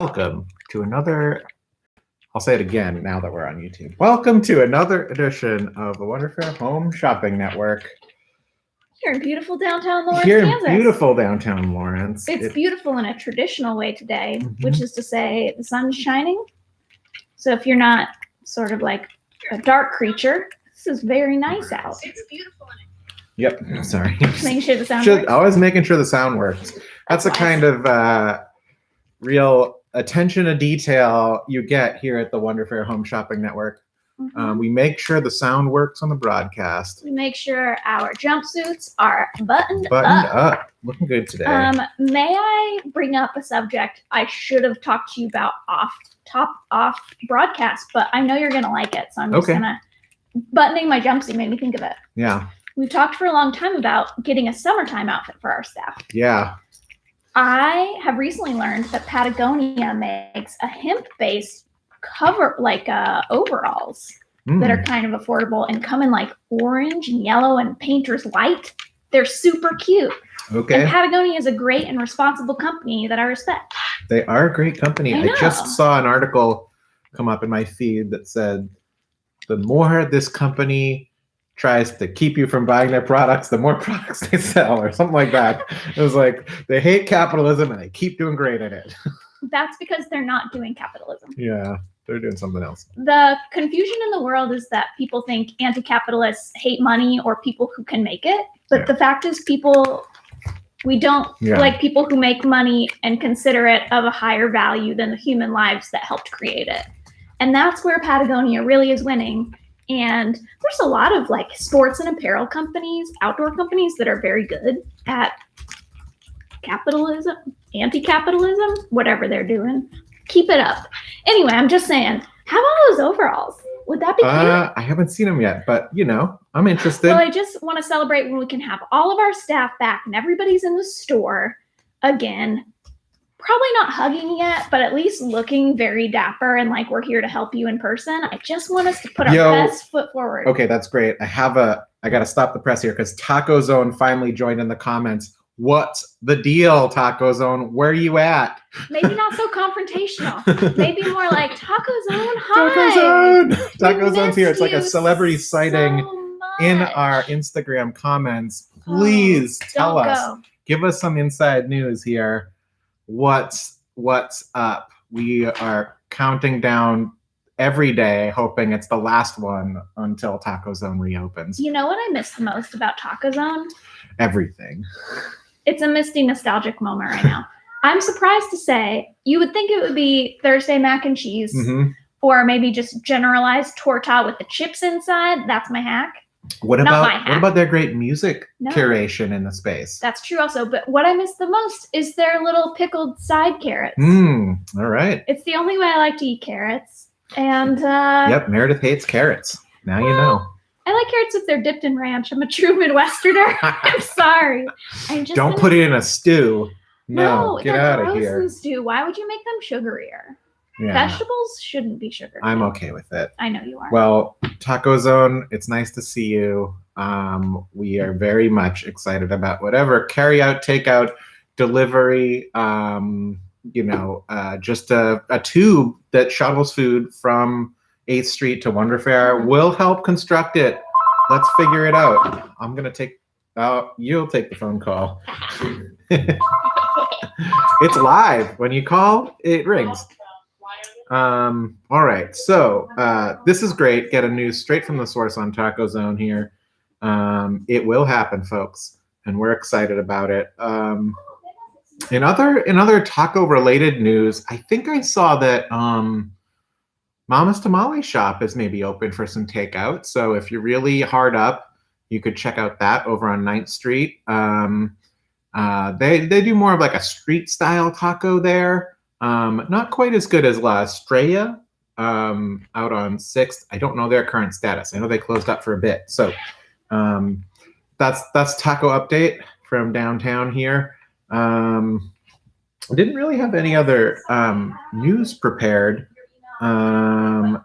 Welcome to another, I'll say it again now that we're on YouTube. Welcome to another edition of the Wonder Fair Home Shopping Network. Here in beautiful downtown Lawrence, Here in Kansas. beautiful downtown Lawrence. It's beautiful in a traditional way today, Mhm. which is to say the sun's shining. So if you're not sort of like a dark creature, this is very nice out. It's beautiful in it. Yep, sorry. Making sure the sound works. Always making sure the sound works. That's the That's kind of real attention to detail you get here at the Wonder Fair Home Shopping Network. Mhm. We make sure the sound works on the broadcast. We make sure our jumpsuits are buttoned Buttoned up. up. Looking good today. May I bring up a subject I should have talked to you about off broadcast, but I know you're gonna like it, so I'm just Okay. gonna. Buttoning my jumpsuit made me think of it. Yeah. We've talked for a long time about getting a summertime outfit for our staff. Yeah. I have recently learned that Patagonia makes a hemp-based cover, like overalls that are kind of affordable and come in like orange and yellow and painter's white. They're super cute. Okay. And Patagonia is a great and responsible company that I respect. They are a great company. I I know. just saw an article come up in my feed that said the more this company tries to keep you from buying their products, the more products they sell, or something like that. It was like they hate capitalism and they keep doing great at it. That's because they're not doing capitalism. Yeah, they're doing something else. The confusion in the world is that people think anti-capitalists hate money or people who can make it. But Yeah. the fact is we don't Yeah. like people who make money and consider it of a higher value than the human lives that helped create it. And that's where Patagonia really is winning. And there's a lot of like sports and apparel companies, outdoor companies that are very good at capitalism, anti-capitalism, whatever they're doing. Keep it up. Anyway, I'm just saying, how about those overalls? Would that be cute? I haven't seen them yet, but I'm interested. Well, I just want to celebrate when we can have all of our staff back and everybody's in the store again. Probably not hugging yet, but at least looking very dapper and like we're here to help you in person. I just want us to put our best foot forward. Okay, that's great. I got to stop the press here because Taco Zone finally joined in the comments. What's the deal, Taco Zone? Where are you at? Maybe not so confrontational. Maybe more like Taco Zone. Hi. Taco Zone. We Taco Zone's here. It's like a missed celebrity you sighting so in much. our Instagram comments. Please tell Don't us. go. Give us some inside news here. What's up? We are counting down every day, hoping it's the last one until Taco Zone reopens. You know what I miss the most about Taco Zone? Everything. It's a misty nostalgic moment right now. I'm surprised to say you would think it would be Thursday mac and cheese Mhm. or maybe just generalized torta with the chips inside. That's my hack. What Not my about hack. their great music No. curation in the space? That's true also. But what I miss the most is their little pickled side carrots. All right. It's the only way I like to eat carrots. And Yep, Meredith hates carrots. Now you know. I like carrots if they're dipped in ranch. I'm a true Midwesterner. I'm sorry. Don't put it in a stew. No, get they're out of gross here. in stew. Why would you make them sugarier? Yeah, Vegetables shouldn't be sugar. I'm okay with it. I know you are. Well, Taco Zone, it's nice to see you. We are very much excited about whatever carry-out, takeout, delivery. Just a tube that shuttles food from 8th Street to Wonder Fair will help construct it. Let's figure it out. I'm gonna take. You'll take the phone call. It's live. When you call, it rings. All right. So this is great. Get a news straight from the source on Taco Zone here. It will happen, folks, and we're excited about it. In other taco related news, I think I saw that Mama's Tamale Shop is maybe open for some takeout. So if you're really hard up, you could check out that over on 9th Street. They do more of like a street style taco there. Not quite as good as La Estrella out on 6th. I don't know their current status. I know they closed up for a bit. So that's taco update from downtown here. I didn't really have any other news prepared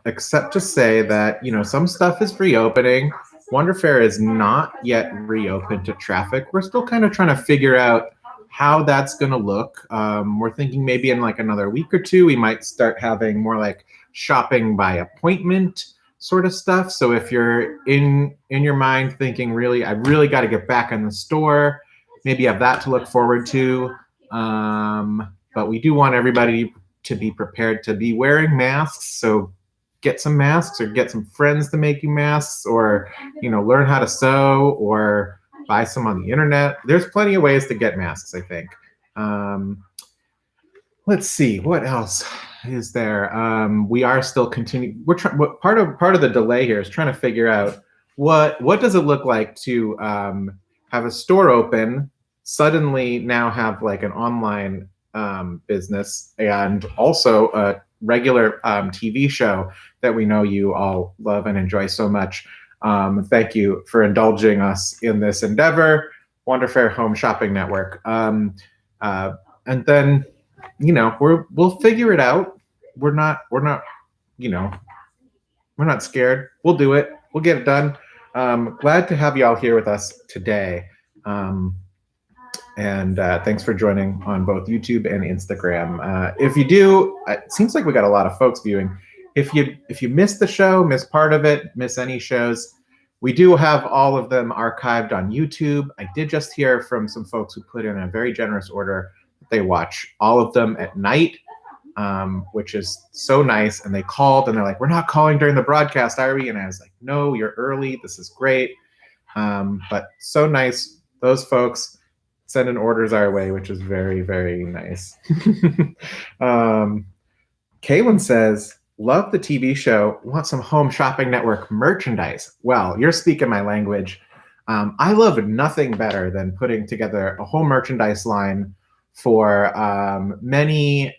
except to say that, some stuff is reopening. Wonder Fair is not yet reopened to traffic. We're still kind of trying to figure out how that's going to look. We're thinking maybe in like another week or two, we might start having more like shopping by appointment sort of stuff. So if you're in your mind thinking, really, I really got to get back in the store, maybe have that to look forward to. But we do want everybody to be prepared to be wearing masks. So get some masks or get some friends to make you masks, or, learn how to sew or buy some on the internet. There's plenty of ways to get masks, I think. Let's see, what else is there? We are still continuing. We're trying. Part of the delay here is trying to figure out what does it look like to have a store open, suddenly now have like an online business, and also a regular TV show that we know you all love and enjoy so much. Thank you for indulging us in this endeavor, Wonderfair Home Shopping Network. And then, we'll figure it out. We're not scared. We'll do it. We'll get it done. Glad to have you all here with us today. And thanks for joining on both YouTube and Instagram. If you do, it seems like we got a lot of folks viewing. If you missed the show, missed part of it, miss any shows, we do have all of them archived on YouTube. I did just hear from some folks who put in a very generous order. They watch all of them at night, which is so nice. And they called and they're like, "We're not calling during the broadcast, are we?" And I was like, "No, you're early. This is great." But so nice. Those folks sending orders our way, which is very, very nice. Kaylin says, "Love the TV show. Want some Home Shopping Network merchandise." Well, you're speaking my language. I love nothing better than putting together a whole merchandise line for many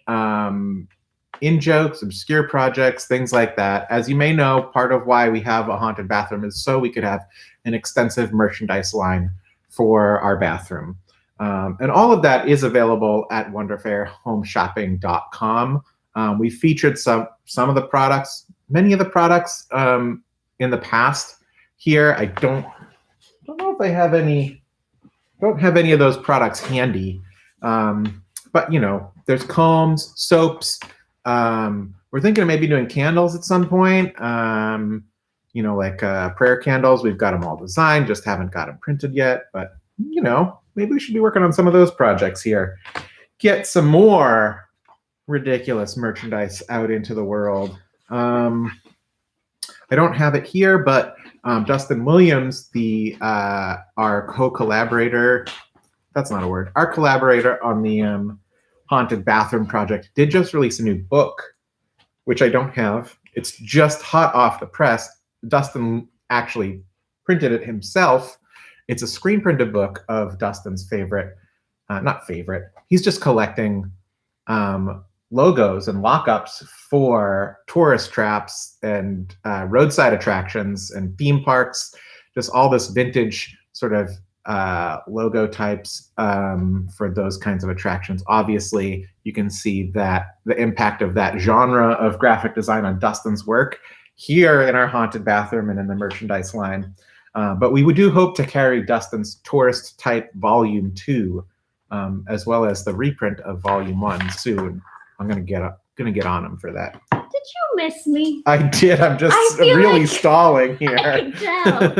in-jokes, obscure projects, things like that. As you may know, part of why we have a haunted bathroom is so we could have an extensive merchandise line for our bathroom. And all of that is available at wonderfairhomeshopping.com. We featured some of the products, many of the products in the past here. I don't know if I have any, don't have any of those products handy. But there's combs, soaps. We're thinking of maybe doing candles at some point. Like prayer candles. We've got them all designed, just haven't got them printed yet. But maybe we should be working on some of those projects here. Get some more ridiculous merchandise out into the world. I don't have it here, but Dustin Williams, our co-collaborator, that's not a word, our collaborator on the Haunted Bathroom Project, did just release a new book, which I don't have. It's just hot off the press. Dustin actually printed it himself. It's a screen printed book of Dustin's favorite, not favorite, he's just collecting logos and lockups for tourist traps and roadside attractions and theme parks, just all this vintage sort of logo types for those kinds of attractions. Obviously, you can see that the impact of that genre of graphic design on Dustin's work here in our haunted bathroom and in the merchandise line. But we do hope to carry Dustin's tourist type volume 2, as well as the reprint of volume 1 soon. I'm gonna get on him for that. Did you miss me? I did. I'm just really stalling here. I can tell.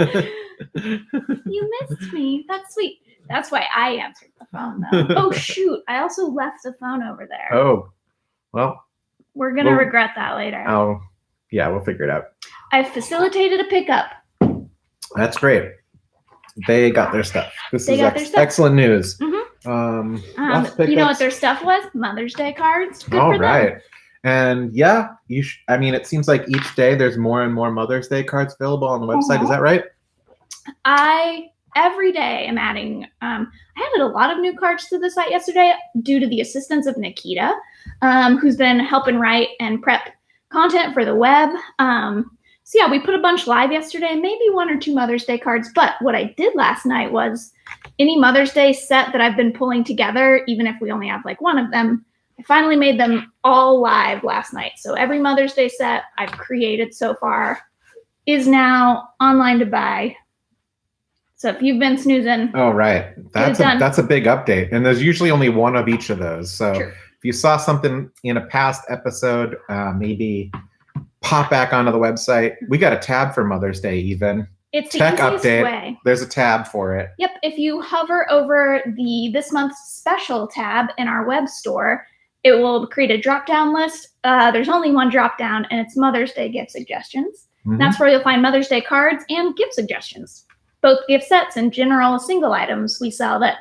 You missed me. That's sweet. That's why I answered the phone, though. Oh, shoot. I also left the phone over there. Oh, well. We're going to regret that later. Oh, yeah, we'll figure it out. I've facilitated a pickup. That's great. They got their stuff. This is excellent news. Mm-hmm. You know what their stuff was? Mother's Day cards. Good All for right. them. And yeah, it seems like each day there's more and more Mother's Day cards available on the website. Uh-huh. Is that right? Every day am adding, I added a lot of new cards to the site yesterday due to the assistance of Nikita, who's been helping write and prep content for the web. So yeah, we put a bunch live yesterday, maybe 1 or 2 Mother's Day cards. But what I did last night was any Mother's Day set that I've been pulling together, even if we only have like 1 of them, I finally made them all live last night. So every Mother's Day set I've created so far is now online to buy. So if you've been snoozing, Oh, right. That's done. that's a big update. And there's usually only one of each of those. So True. if you saw something in a past episode, maybe pop back onto the website. We got a tab for Mother's Day even. It's the Tech easiest update. way. There's a tab for it. Yep. If you hover over the this month's special tab in our web store, it will create a drop-down list. There's only one drop-down, and it's Mother's Day gift suggestions. Mhm. That's where you'll find Mother's Day cards and gift suggestions. Both gift sets and general single items we sell that,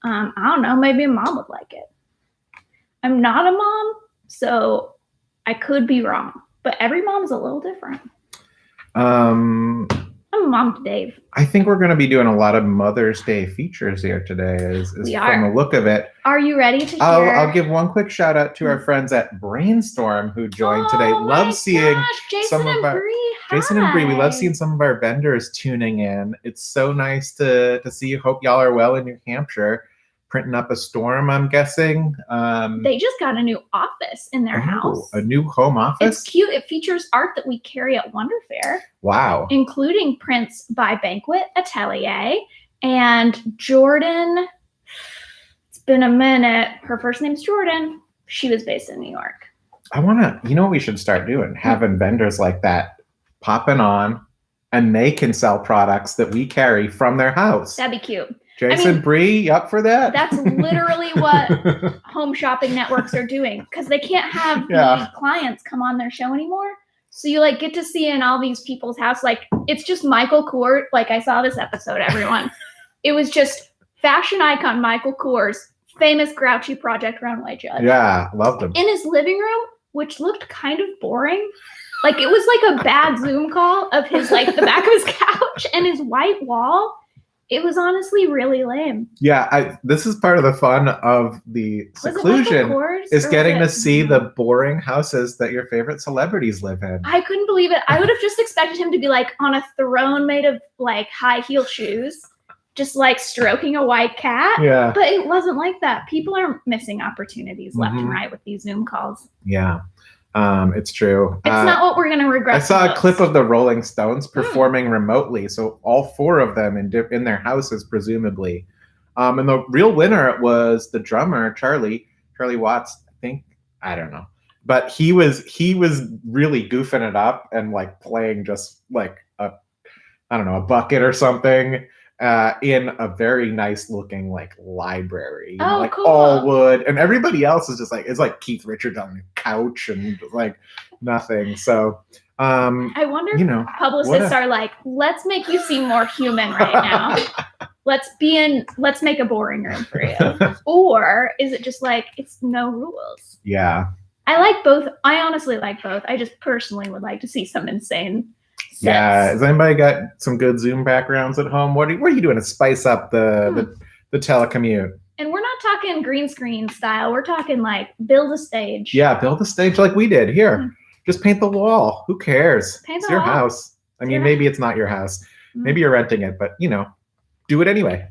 I don't know, maybe a mom would like it. I'm not a mom, so I could be wrong, but every mom's a little different. Um, I'm a mom to Dave. I think we're going to be doing a lot of Mother's Day features here today. Is We from are. the look of it. Are you ready to hear? I'll give one quick shout out to our friends at Brainstorm who joined today. Oh my Love seeing gosh, Jason some of and our- Bree. Jason and Bree. We love Hi. seeing some of our vendors tuning in. It's so nice to see you. Hope y'all are well in New Hampshire. Printing up a storm, I'm guessing. They just got a new office in their house. A new home It's office. cute. It features art that we carry at Wonder Fair, Wow. including prints by Banquet Atelier and Jordan. It's been a minute. Her first name's Jordan. She was based in New York. I want to, you know what we should start doing? Having vendors like that popping on and they can sell products that we carry from their house. That'd be cute. Jason, mean, Bree, you up for that? That's literally what home shopping networks are doing because they can't have Yeah. the clients come on their show anymore. So you like get to see in all these people's house, like it's just Michael Kors. Like I saw this episode, everyone. It was just fashion icon Michael Kors, famous grouchy Project Runway judge. Yeah, loved them. In his living room, which looked kind of boring. Like it was like a bad Zoom call of his like the back of his couch and his white wall. It was honestly really lame. Yeah, this is part of the fun of the Was it seclusion Michael Kors, is or getting to was it- see the boring houses that your favorite celebrities live in. I couldn't believe it. I would have just expected him to be like on a throne made of like high heel shoes, just like stroking a white cat. Yeah, But it wasn't like that. People are missing opportunities left and Mhm. right with these Zoom calls. yeah, it's true. It's not what we're going to regret. I saw the a most. clip of the Rolling Stones performing remotely, so all four of them in their houses, presumably. And the real winner was the drummer Charlie Watts. I think, I don't know, but he was really goofing it up and like playing just like a bucket or something. In a very nice looking like library, Oh, like cool. all wood, and everybody else is just like it's like Keith Richards on the couch and like nothing. So, I wonder you if know, publicists what are like, let's make you seem more human right now. Let's make a boring room for you. Or is it just like it's no rules? yeah, I like both. I honestly like both. I just personally would like to see some insane sets. yeah. Has anybody got some good Zoom backgrounds at home? What are you doing to spice up the telecommute? And we're not talking green screen style. We're talking like build a stage. Yeah, build a stage like we did here. Mhm. Just paint the wall. Who cares? Paint It's the your wall. house. I mean, your maybe it's not your house. Mhm. Maybe you're renting it, but do it anyway.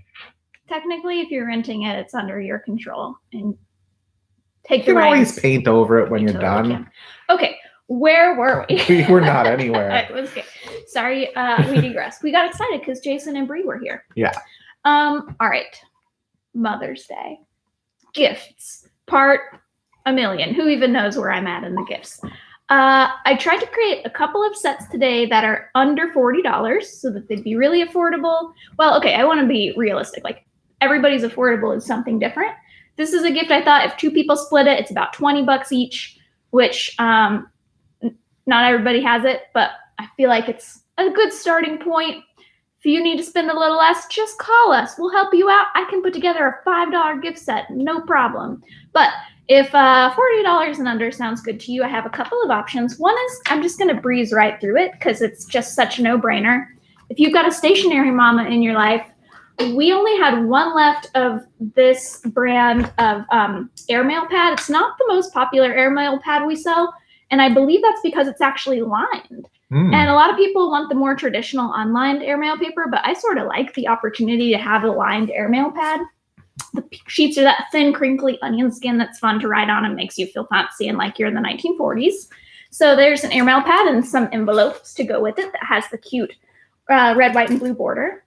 Technically, if you're renting it, it's under your control and take You the can always reins. paint over it when You you're totally done. can. Okay, where were we? We're not anywhere. It was good. Sorry, we digressed. We got excited because Jason and Bree were here. Yeah. All right. Mother's Day. Gifts. Part a million. Who even knows where I'm at in the gifts? I tried to create a couple of sets today that are under $40 so that they'd be really affordable. Well, okay, I want to be realistic. Like everybody's affordable is something different. This is a gift I thought if two people split it, it's about $20 each, which not everybody has it, but I feel like it's a good starting point. If you need to spend a little less, just call us. We'll help you out. I can put together a $5 gift set, no problem. But if $40 and under sounds good to you, I have a couple of options. One is I'm just going to breeze right through it because it's just such a no-brainer. If you've got a stationary mama in your life, we only had one left of this brand of airmail pad. It's not the most popular airmail pad we sell, and I believe that's because it's actually lined. Hmm. And a lot of people want the more traditional unlined airmail paper, but I sort of like the opportunity to have a lined airmail pad. The sheets are that thin, crinkly onion skin that's fun to write on and makes you feel fancy and like you're in the 1940s. So there's an airmail pad and some envelopes to go with it that has the cute red, white, and blue border.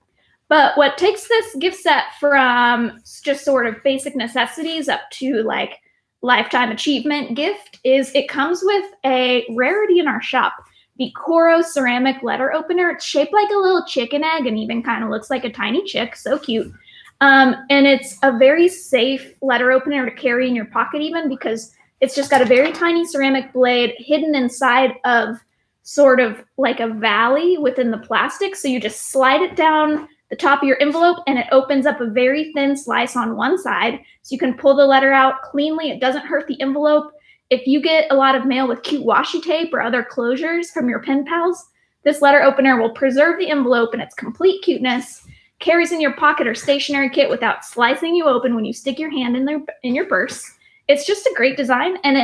But what takes this gift set from just sort of basic necessities up to like lifetime achievement gift is it comes with a rarity in our shop, the Coro ceramic letter opener. It's shaped like a little chicken egg and even kind of looks like a tiny chick. So cute. And it's a very safe letter opener to carry in your pocket even because it's just got a very tiny ceramic blade hidden inside of sort of like a valley within the plastic. So you just slide it down the top of your envelope and it opens up a very thin slice on one side. So you can pull the letter out cleanly. It doesn't hurt the envelope. If you get a lot of mail with cute washi tape or other closures from your pen pals, this letter opener will preserve the envelope in its complete cuteness, carries in your pocket or stationery kit without slicing you open when you stick your hand in your purse. It's just a great design, and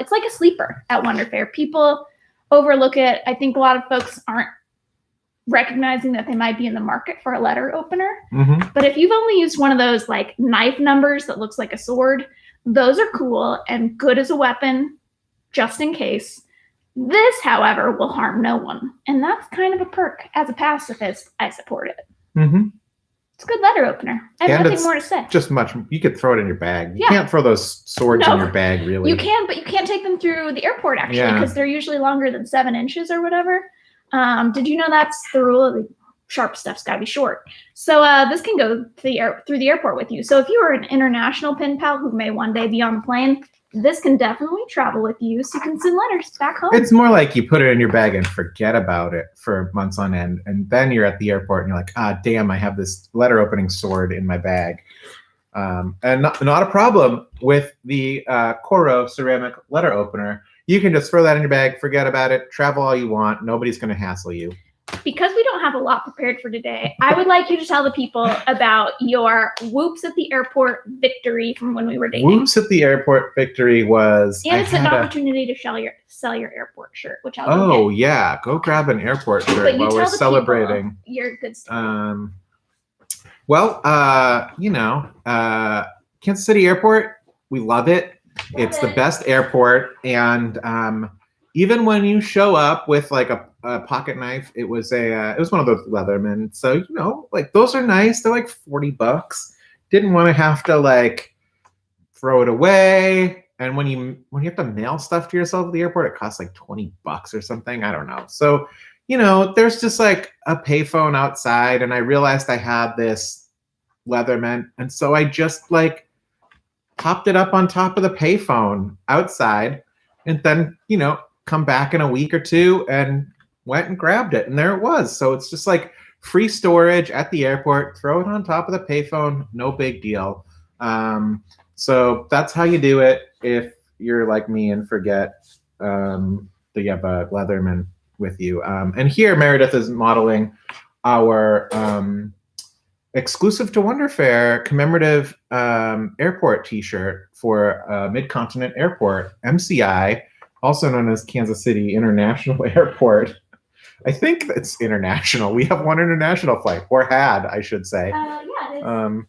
it's like a sleeper at Wonder Fair. People overlook it. I think a lot of folks aren't recognizing that they might be in the market for a letter opener. Mm-hmm. But if you've only used one of those like knife numbers that looks like a sword, those are cool and good as a weapon, just in case. This, however, will harm no one. And that's kind of a perk. As a pacifist, I support it. Mm-hmm. It's a good letter opener. I have nothing more to say. Just much. You could throw it in your bag. You Yeah. can't throw those swords in your bag, really. You can, but you can't take them through the airport, actually, Yeah. because they're usually longer than 7 inches or whatever. Did you know that's the rule? The sharp stuff's got to be short. So this can go through the airport with you. So if you are an international pen pal who may one day be on the plane, this can definitely travel with you so you can send letters back home. It's more like you put it in your bag and forget about it for months on end. And then you're at the airport and you're like, ah, damn, I have this letter opening sword in my bag. And not a problem with the Coro ceramic letter opener. You can just throw that in your bag, forget about it, travel all you want. Nobody's going to hassle you. Because we don't have a lot prepared for today, I would like you to tell the people about your whoops at the airport victory from when we were dating. Whoops at the airport victory was... And it's an opportunity to sell your airport shirt, which I'll Oh, yeah. Go grab an airport shirt while we're celebrating. Your good stuff. Kansas City Airport, we love it. It's the best airport. And even when you show up with like a pocket knife, it was one of those Leatherman. So, like those are nice. They're like $40. Didn't want to have to like throw it away. And when you have to mail stuff to yourself at the airport, it costs like $20 or something. I don't know. So, there's just like a payphone outside, and I realized I had this Leatherman, and so I just like popped it up on top of the payphone outside, and then come back in a week or two and went and grabbed it, and there it was. So it's just like free storage at the airport. Throw it on top of the payphone, no big deal. So that's how you do it if you're like me and forget that you have a Leatherman with you. And here Meredith is modeling our exclusive to Wonder Fair commemorative airport t-shirt for Mid-Continent Airport, MCI, also known as Kansas City International Airport. I think it's international. We have one international flight, or had, I should say. Yeah, it is.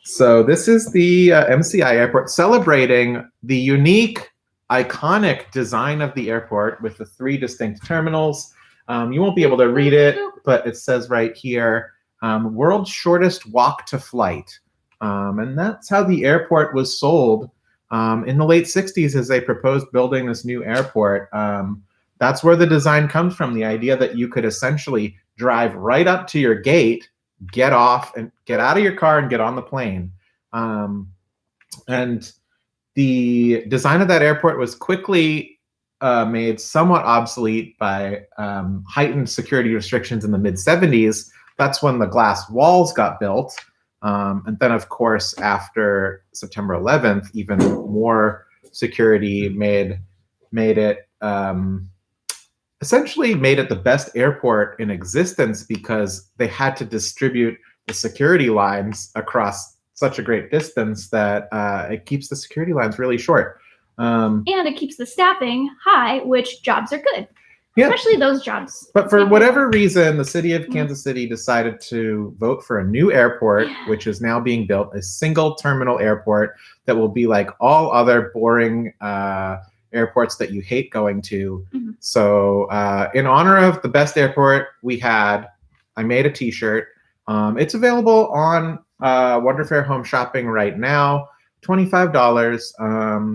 So this is the MCI airport celebrating the unique, iconic design of the airport with the 3 distinct terminals. You won't be able to read it, but it says right here, world's shortest walk to flight. And that's how the airport was sold in the late 60s as they proposed building this new airport. That's where the design comes from, the idea that you could essentially drive right up to your gate, get off and get out of your car and get on the plane. And the design of that airport was quickly made somewhat obsolete by heightened security restrictions in the mid-70s. That's when the glass walls got built. And then, of course, after September 11th, even more security made it essentially made it the best airport in existence because they had to distribute the security lines across such a great distance that it keeps the security lines really short. And it keeps the staffing high, which jobs are good. Yeah. Especially those jobs. But for whatever reason, the city of Kansas City decided to vote for a new airport, which is now being built, a single terminal airport that will be like all other boring airports that you hate going to. So in honor of the best airport we had, I made a t-shirt. It's available on Wonderfair Home Shopping right now, $25.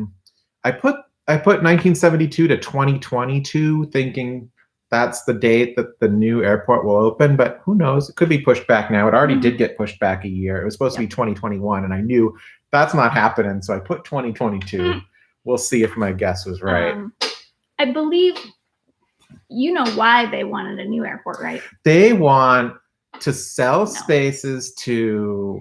I put 1972 to 2022, thinking that's the date that the new airport will open, but who knows? It could be pushed back now. It already did get pushed back a year. It was supposed to be 2021, and I knew that's not happening, so I put 2022. We'll see if my guess was right. I believe you know why they wanted a new airport, right? They want to sell spaces to...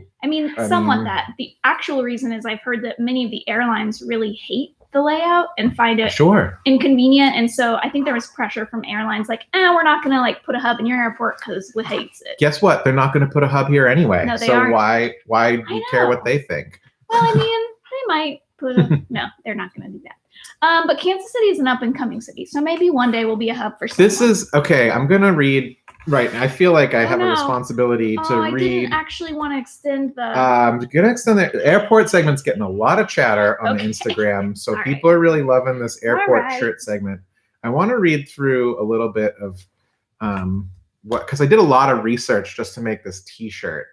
somewhat that. The actual reason is I've heard that many of the airlines really hate the layout and find it inconvenient. And so I think there was pressure from airlines like, we're not going to like put a hub in your airport because we hates it. Guess what? They're not going to put a hub here anyway. No, they so aren't. why do you care what they think? Well, they might put a... No, they're not going to do that. But Kansas City is an up-and-coming city, so maybe one day will be a hub for someone. This is... Okay, I'm going to read... Right, I feel like I have a responsibility to read. I didn't actually want to extend the... I'm going to extend the airport segment's getting a lot of chatter on the Instagram, so people are really loving this airport shirt segment. I want to read through a little bit of because I did a lot of research just to make this T-shirt.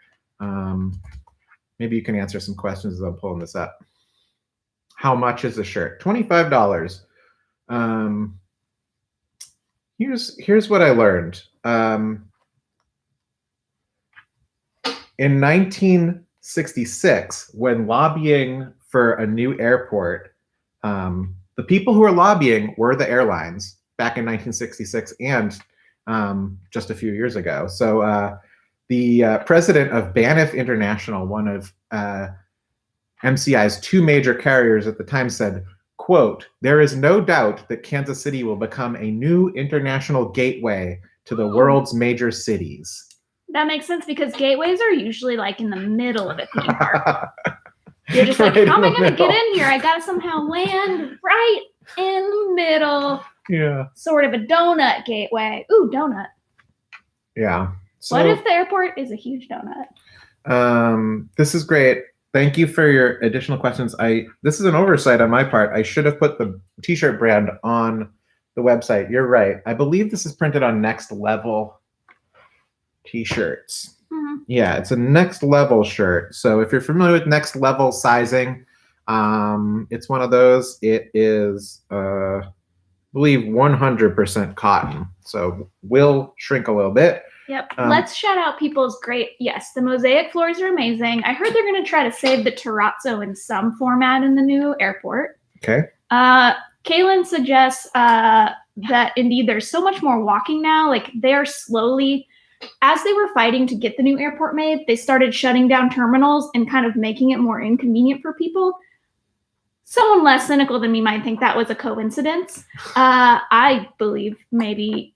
Maybe you can answer some questions as I'm pulling this up. How much is the shirt? $25. Here's what I learned. In 1966, when lobbying for a new airport, the people who were lobbying were the airlines back in 1966 and just a few years ago. So the president of Banff International, one of MCI's two major carriers at the time, said, quote, "There is no doubt that Kansas City will become a new international gateway to the world's major cities." That makes sense because gateways are usually like in the middle of a theme park. You're just like, how am I going to get in here? I got to somehow land right in the middle. Yeah. Sort of a donut gateway. Ooh, donut. Yeah. So, what if the airport is a huge donut? This is great. Thank you for your additional questions. This is an oversight on my part. I should have put the T-shirt brand on the website. You're right. I believe this is printed on Next Level T-shirts. Mm-hmm. Yeah, it's a Next Level shirt. So if you're familiar with Next Level sizing, it's one of those. It is, I believe, 100% cotton. So will shrink a little bit. Yep. Let's shout out people's great... Yes, the mosaic floors are amazing. I heard they're going to try to save the terrazzo in some format in the new airport. Okay. Kaylin suggests that indeed there's so much more walking now. Like they're slowly... As they were fighting to get the new airport made, they started shutting down terminals and kind of making it more inconvenient for people. Someone less cynical than me might think that was a coincidence. I believe maybe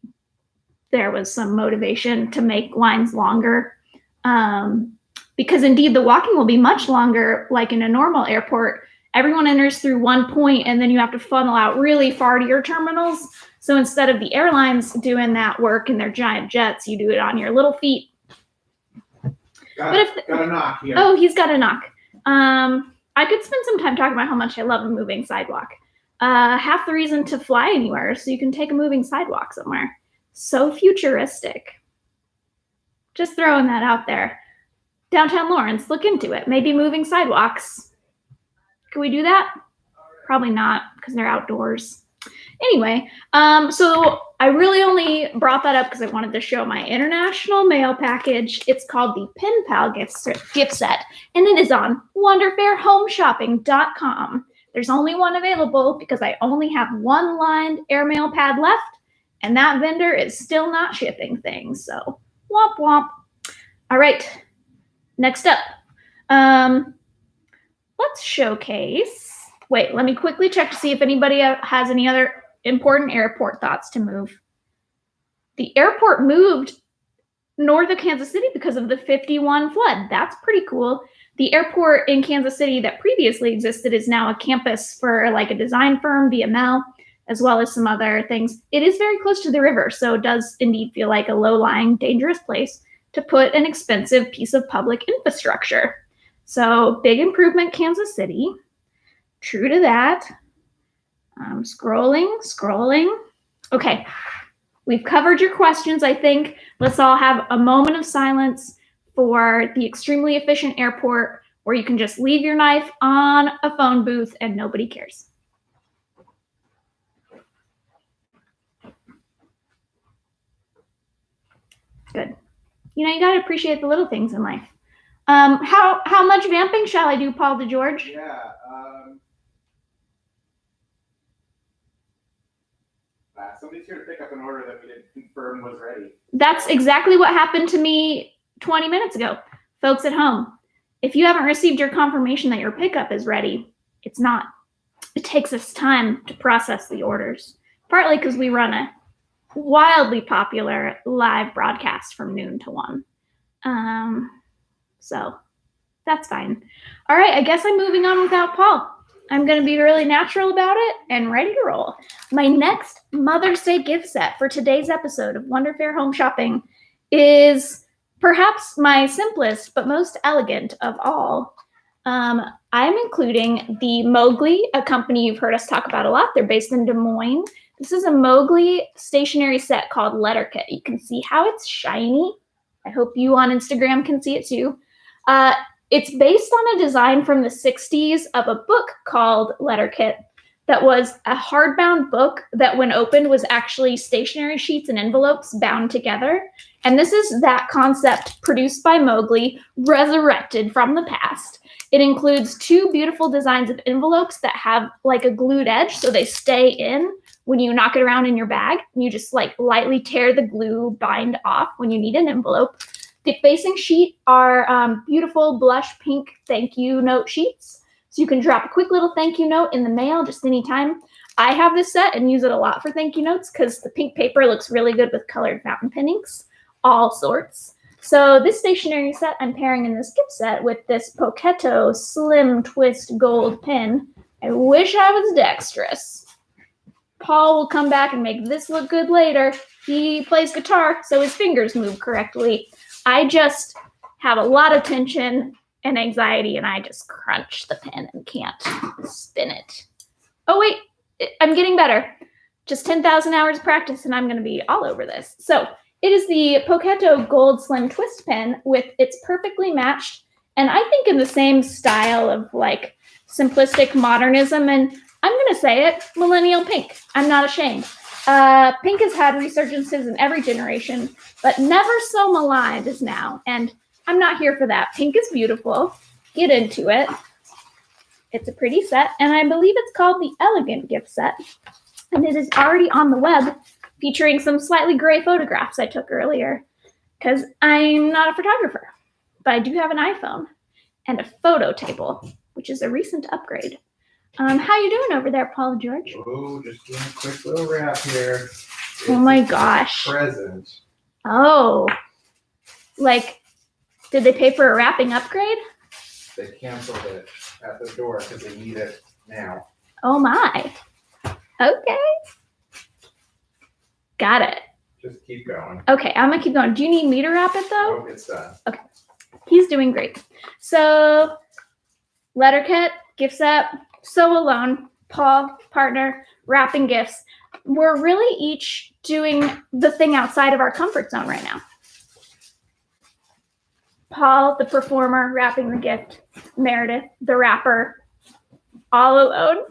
there was some motivation to make lines longer because indeed the walking will be much longer. Like in a normal airport, everyone enters through one point and then you have to funnel out really far to your terminals. So instead of the airlines doing that work in their giant jets, you do it on your little feet. Got a knock here. Oh, he's got a knock. I could spend some time talking about how much I love a moving sidewalk. Half the reason to fly anywhere is so you can take a moving sidewalk somewhere. So futuristic. Just throwing that out there. Downtown Lawrence, look into it. Maybe moving sidewalks. Can we do that? Probably not because they're outdoors. Anyway, so I really only brought that up because I wanted to show my international mail package. It's called the Pen Pal gift set, and it is on wonderfairhomeshopping.com. There's only one available because I only have one lined airmail pad left, and that vendor is still not shipping things. So, womp womp. All right, next up. Let's showcase. Wait, let me quickly check to see if anybody has any other important airport thoughts to move. The airport moved north of Kansas City because of the 51 flood. That's pretty cool. The airport in Kansas City that previously existed is now a campus for like a design firm, VML, as well as some other things. It is very close to the river, so it does indeed feel like a low-lying, dangerous place to put an expensive piece of public infrastructure. So big improvement, Kansas City. True to that. Scrolling. Okay, we've covered your questions, I think. Let's all have a moment of silence for the extremely efficient airport where you can just leave your knife on a phone booth and nobody cares. Good. You got to appreciate the little things in life. How much vamping shall I do, Paul DeGeorge? Yeah. Somebody's here to pick up an order that we didn't confirm was ready. That's exactly what happened to me 20 minutes ago. Folks at home, if you haven't received your confirmation that your pickup is ready, it's not. It takes us time to process the orders, partly because we run a wildly popular live broadcast from noon to 1. So that's fine. All right, I guess I'm moving on without Paul. I'm going to be really natural about it and ready to roll. My next Mother's Day gift set for today's episode of Wonder Fair Home Shopping is perhaps my simplest but most elegant of all. I'm including the Mowgli, a company you've heard us talk about a lot. They're based in Des Moines. This is a Mowgli stationery set called Letterkit. You can see how it's shiny. I hope you on Instagram can see it too. It's based on a design from the 60s of a book called Letterkit that was a hardbound book that when opened was actually stationery sheets and envelopes bound together. And this is that concept produced by Mowgli, resurrected from the past. It includes 2 beautiful designs of envelopes that have like a glued edge so they stay in when you knock it around in your bag. You just like lightly tear the glue bind off when you need an envelope. The facing sheet are beautiful blush pink thank you note sheets. So you can drop a quick little thank you note in the mail just anytime. I have this set and use it a lot for thank you notes because the pink paper looks really good with colored fountain pen inks, all sorts. So this stationery set I'm pairing in this gift set with this Poketo Slim Twist Gold pen. I wish I was dexterous. Paul will come back and make this look good later. He plays guitar, so his fingers move correctly. I just have a lot of tension and anxiety, and I just crunch the pen and can't spin it. Oh, wait, I'm getting better. Just 10,000 hours of practice, and I'm going to be all over this. So it is the Poketo Gold Slim Twist pen with its perfectly matched, and I think in the same style of like simplistic modernism, and I'm going to say it, millennial pink. I'm not ashamed. Pink has had resurgences in every generation, but never so maligned as now. And I'm not here for that. Pink is beautiful. Get into it. It's a pretty set, and I believe it's called the Elegant Gift Set. And it is already on the web, featuring some slightly gray photographs I took earlier, because I'm not a photographer, but I do have an iPhone and a photo table, which is a recent upgrade. How you doing over there, Paul George? Oh, just doing a quick little wrap here. Oh my gosh. Present. Oh, like, did they pay for a wrapping upgrade? They canceled it at the door because they need it now. Oh my. Okay. Got it. Just keep going. Okay, I'm gonna keep going. Do you need me to wrap it though? Oh, it's done. Okay. He's doing great. So, Letterkit, gift set, Sew Alone, Paul, partner, wrapping gifts. We're really each doing the thing outside of our comfort zone right now. Paul, the performer, wrapping the gift. Meredith, the wrapper, all alone,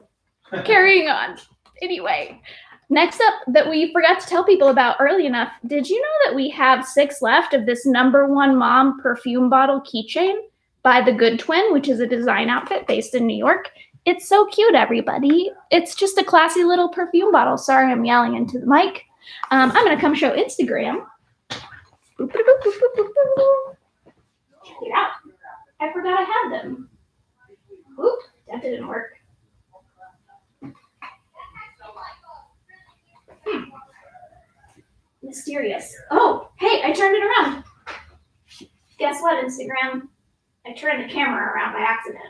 carrying on. Anyway, next up that we forgot to tell people about early enough, did you know that we have 6 left of this #1 mom perfume bottle keychain by The Good Twin, which is a design outfit based in New York? It's so cute, everybody. It's just a classy little perfume bottle. Sorry, I'm yelling into the mic. I'm going to come show Instagram. Boop, boop, boop, boop, boop, boop. Check it out. I forgot I had them. Oop, that didn't work. Mysterious. Oh, hey, I turned it around. Guess what, Instagram? I turned the camera around by accident.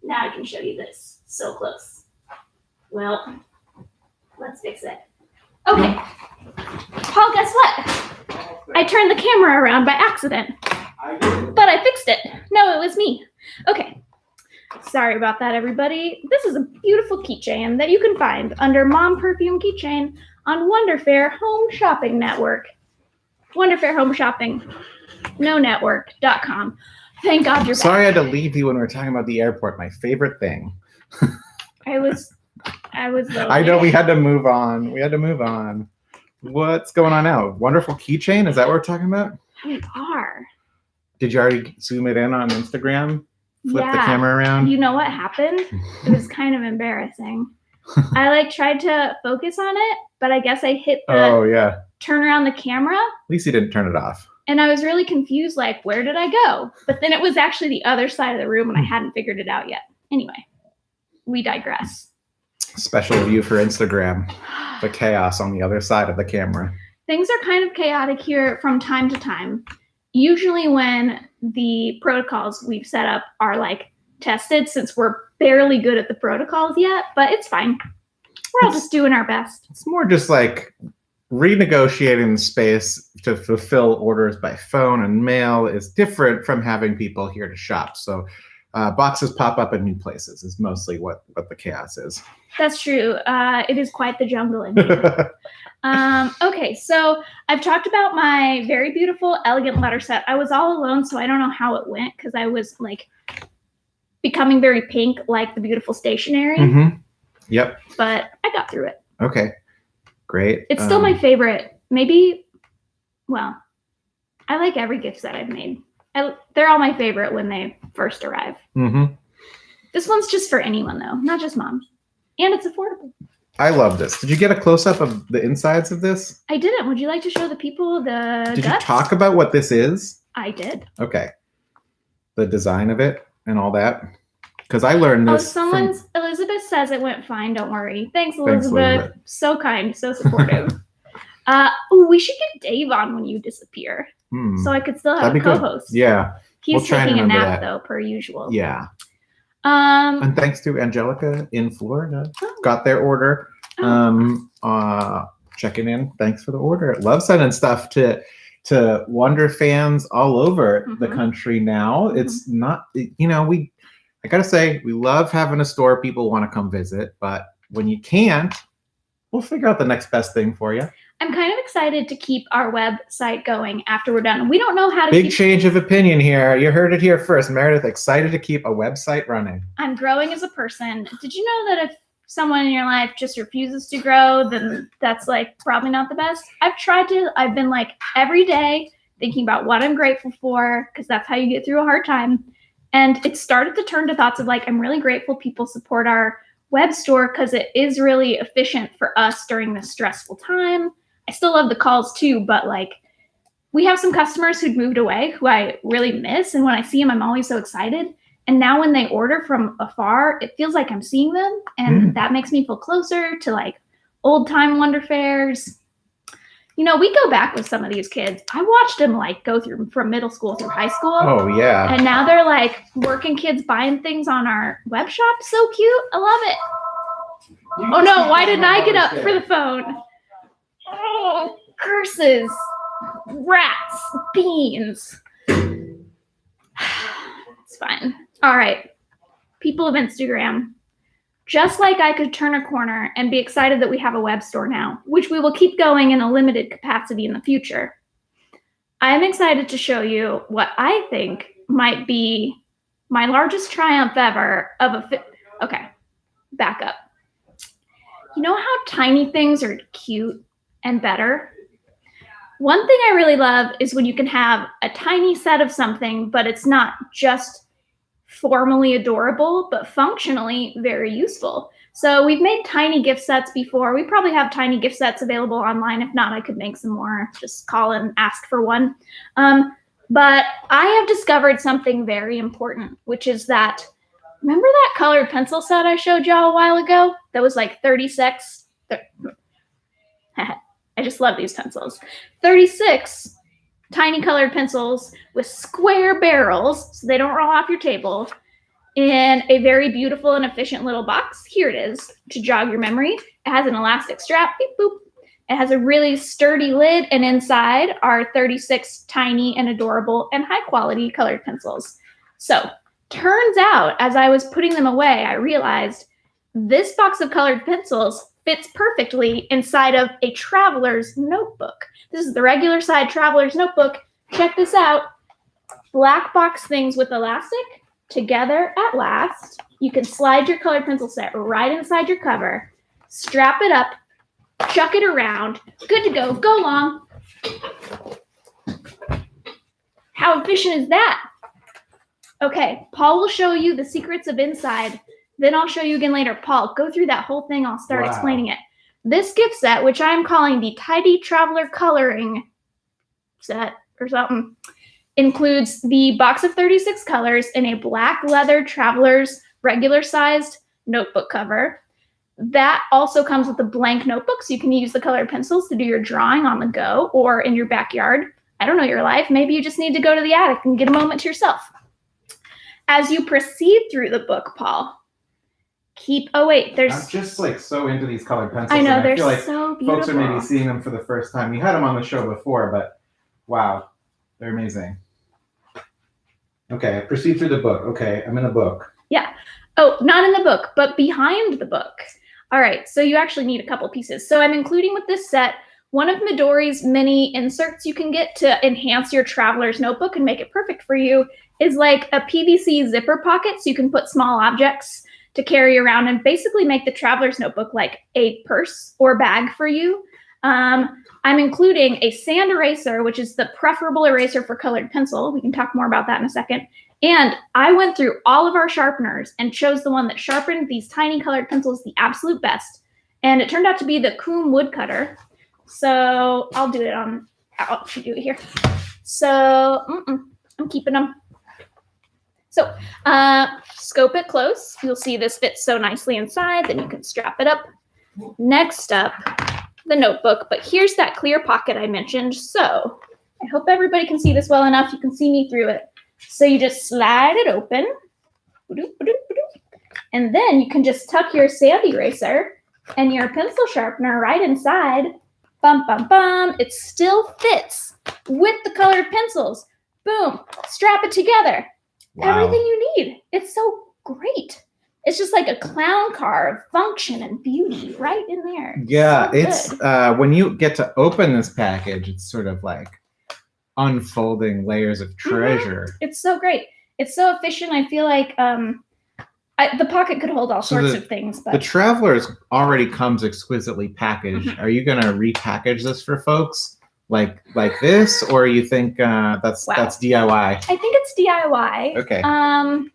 Now I can show you this. So close. Well, let's fix it. Okay. Paul, guess what? I turned the camera around by accident. But I fixed it. No, it was me. Okay. Sorry about that, everybody. This is a beautiful keychain that you can find under Mom Perfume Keychain on Wonder Fair Home Shopping Network. Wonder Fair Home Shopping. nonetwork.com. Thank God you're Sorry I back. had to leave you when we were talking about the airport, my favorite thing. I was I know we had to move on. What's going on now? Wonderful keychain? Is that what we're talking about? We are. Did you already zoom it in on Instagram? Flip the Yeah. camera around? You know what happened? It was kind of embarrassing. I tried to focus on it, but I guess I hit the Oh, yeah. turn around the camera. At least you didn't turn it off. And I was really confused, where did I go? But then it was actually the other side of the room and I hadn't figured it out yet. Anyway, we digress. Special view for Instagram. The chaos on the other side of the camera. Things are kind of chaotic here from time to time. Usually when the protocols we've set up are tested, since we're barely good at the protocols yet, but it's fine. We're all just doing our best. It's more just renegotiating the space to fulfill orders by phone and mail is different from having people here to shop. So boxes pop up in new places is mostly what the chaos is. That's true. It is quite the jungle in here. Okay, so I've talked about my very beautiful, elegant letter set. I was all alone, so I don't know how it went because I was becoming very pink, like the beautiful stationery. Mm-hmm. Yep. But I got through it. Okay. Great. It's still my favorite. Maybe, well, I like every gift set I've made. They're all my favorite when they first arrive. Mm-hmm. This one's just for anyone, though, not just mom. And it's affordable. I love this. Did you get a close-up of the insides of this? I didn't. Would you like to show the people the Did guts? you talk about what this is? I did. Okay. The design of it and all that. Because I learned this. Elizabeth says it went fine. Don't worry. Thanks, Elizabeth. So kind, so supportive. We should get Dave on when you disappear, so I could still have a co-host. Yeah. He's We'll try and taking a remember nap that. though, per usual. Yeah. And thanks to Angelica in Florida. Got their order. Checking in. Thanks for the order. Love sending stuff to Wonder fans all over the country now. It's not, I gotta say, we love having a store people want to come visit, but when you can't, we'll figure out the next best thing for you. I'm kind of excited to keep our website going after we're done. We don't know how to Big change of opinion here. You heard it here first. Meredith, excited to keep a website running. I'm growing as a person. Did you know that if someone in your life just refuses to grow, then that's probably not the best? I've been every day thinking about what I'm grateful for, because that's how you get through a hard time. And it started to turn to thoughts of I'm really grateful people support our web store because it is really efficient for us during this stressful time. I still love the calls too, but we have some customers who'd moved away who I really miss. And when I see them, I'm always so excited. And now when they order from afar, it feels like I'm seeing them. And that makes me feel closer to old time Wonder fairs. We go back with some of these kids. I watched them go through from middle school through high school. Oh, yeah. And now they're working kids buying things on our web shop. So cute. I love it. Oh no, why didn't I get up for the phone? Oh, curses. Rats. Beans. It's fine. All right. People of Instagram. Just like I could turn a corner and be excited that we have a web store now, which we will keep going in a limited capacity in the future, I am excited to show you what I think might be my largest triumph ever okay, back up. You know how tiny things are cute and better? One thing I really love is when you can have a tiny set of something, but it's not just formally adorable, but functionally very useful. So we've made tiny gift sets before. We probably have tiny gift sets available online. If not, I could make some more. Just call and ask for one. But I have discovered something very important, which is that, remember that colored pencil set I showed y'all a while ago? That was 36. I just love these pencils. 36 tiny colored pencils with square barrels so they don't roll off your table in a very beautiful and efficient little box. Here it is to jog your memory. It has an elastic strap. Beep, boop. It has a really sturdy lid, and inside are 36 tiny and adorable and high quality colored pencils. So turns out, as I was putting them away, I realized this box of colored pencils fits perfectly inside of a traveler's notebook. This is the regular side traveler's notebook. Check this out. black box things with elastic together at last. You can slide your colored pencil set right inside your cover, strap it up, chuck it around, good to go, go long. How efficient is that? Okay, Paul will show you the secrets of inside. Then I'll show you again later. Paul, go through that whole thing. I'll start explaining it. This gift set, which I'm calling the Tidy Traveler Coloring Set or something, includes the box of 36 colors in a black leather traveler's regular sized notebook cover. That also comes with a blank notebook, so you can use the colored pencils to do your drawing on the go or in your backyard. I don't know your life. Maybe you just need to go to the attic and get a moment to yourself. As you proceed through the book, Paul, I'm just like so into these colored pencils. I know, they're I feel like so beautiful. folks are maybe seeing them for the first time. We had them on the show before, but wow, they're amazing. Okay, proceed through the book. Okay, I'm in a book. Yeah. Oh, not in the book, but behind the book. All right, so you actually need a couple pieces. So I'm including with this set one of Midori's many inserts you can get to enhance your traveler's notebook and make it perfect for you is like a PVC zipper pocket so you can put small objects to carry around and basically make the traveler's notebook like a purse or bag for you. I'm including a sand eraser, which is the preferable eraser for colored pencil. We can talk more about that in a second. And I went through all of our sharpeners and chose the one that sharpened these tiny colored pencils the absolute best. And it turned out to be the Coom woodcutter. So I'll do it on, I'll do it here. So I'm keeping them. So scope it close. You'll see this fits so nicely inside. Then you can strap it up. Next up, the notebook. But here's that clear pocket I mentioned. So I hope everybody can see this well enough. You can see me through it. So you just slide it open. And then you can just tuck your sand eraser and your pencil sharpener right inside. Bum, bum, bum. It still fits with the colored pencils. Boom. Strap it together. Wow. Everything you need. It's so great. It's just like a clown car of function and beauty right in there. Yeah, so it's when you get to open this package, it's sort of like unfolding layers of treasure. Mm-hmm. It's so great. It's so efficient. I feel like the pocket could hold all sorts of things. But the Travelers already comes exquisitely packaged. Mm-hmm. Are you going to repackage this for folks like this, or you think that's DIY? I think it's DIY. Okay.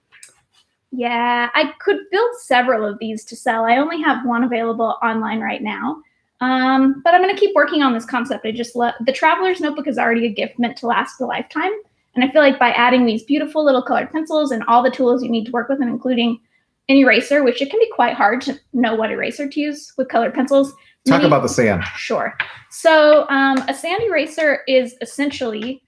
Yeah, I could build several of these to sell. I only have one available online right now. But I'm going to keep working on this concept. I just the Traveler's Notebook is already a gift meant to last a lifetime. And I feel like by adding these beautiful little colored pencils and all the tools you need to work with, and including an eraser, which it can be quite hard to know what eraser to use with colored pencils. Talk about the sand. Sure. So a sand eraser is essentially